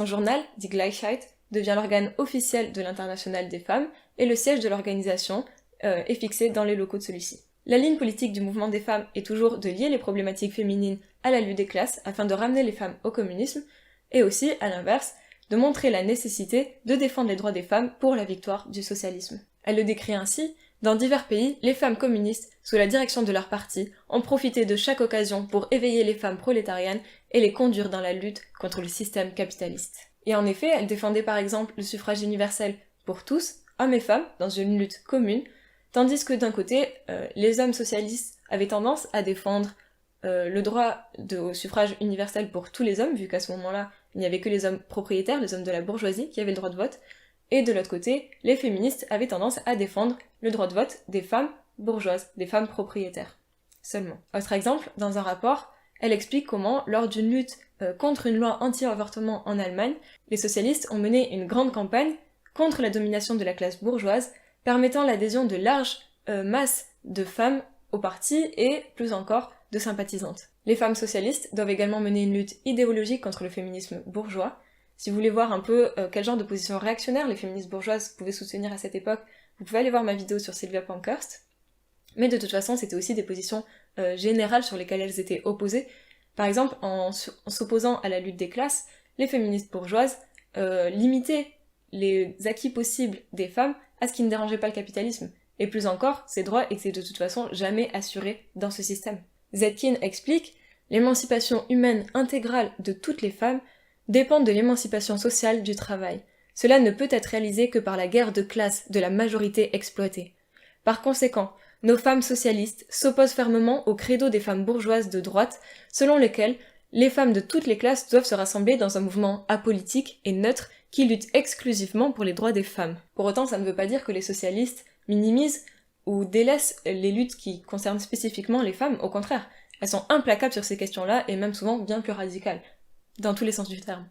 Son journal, Die Gleichheit, devient l'organe officiel de l'Internationale des femmes et le siège de l'organisation est fixé dans les locaux de celui-ci. La ligne politique du mouvement des femmes est toujours de lier les problématiques féminines à la lutte des classes afin de ramener les femmes au communisme, et aussi, à l'inverse, de montrer la nécessité de défendre les droits des femmes pour la victoire du socialisme. Elle le décrit ainsi: dans divers pays, les femmes communistes, sous la direction de leur parti, ont profité de chaque occasion pour éveiller les femmes prolétariennes et les conduire dans la lutte contre le système capitaliste. Et en effet, elle défendait par exemple le suffrage universel pour tous, hommes et femmes, dans une lutte commune, tandis que d'un côté, les hommes socialistes avaient tendance à défendre le droit au suffrage universel pour tous les hommes, vu qu'à ce moment-là, il n'y avait que les hommes propriétaires, les hommes de la bourgeoisie, qui avaient le droit de vote, et de l'autre côté, les féministes avaient tendance à défendre le droit de vote des femmes bourgeoises, des femmes propriétaires, seulement. Autre exemple, dans un rapport, elle explique comment, lors d'une lutte contre une loi anti-avortement en Allemagne, les socialistes ont mené une grande campagne contre la domination de la classe bourgeoise, permettant l'adhésion de larges masses de femmes au parti et, plus encore, de sympathisantes. Les femmes socialistes doivent également mener une lutte idéologique contre le féminisme bourgeois. Si vous voulez voir un peu quel genre de position réactionnaire les féministes bourgeoises pouvaient soutenir à cette époque, vous pouvez aller voir ma vidéo sur Sylvia Pankhurst. Mais de toute façon, c'était aussi des positions générales sur lesquelles elles étaient opposées. Par exemple, en s'opposant à la lutte des classes, les féministes bourgeoises limitaient les acquis possibles des femmes à ce qui ne dérangeait pas le capitalisme. Et plus encore, ces droits étaient de toute façon jamais assurés dans ce système. Zetkin explique: l'émancipation humaine intégrale de toutes les femmes dépend de l'émancipation sociale du travail. Cela ne peut être réalisé que par la guerre de classe de la majorité exploitée. Par conséquent, nos femmes socialistes s'opposent fermement au credo des femmes bourgeoises de droite, selon lequel les femmes de toutes les classes doivent se rassembler dans un mouvement apolitique et neutre qui lutte exclusivement pour les droits des femmes. Pour autant, ça ne veut pas dire que les socialistes minimisent ou délaissent les luttes qui concernent spécifiquement les femmes, au contraire. Elles sont implacables sur ces questions-là et même souvent bien plus radicales, dans tous les sens du terme.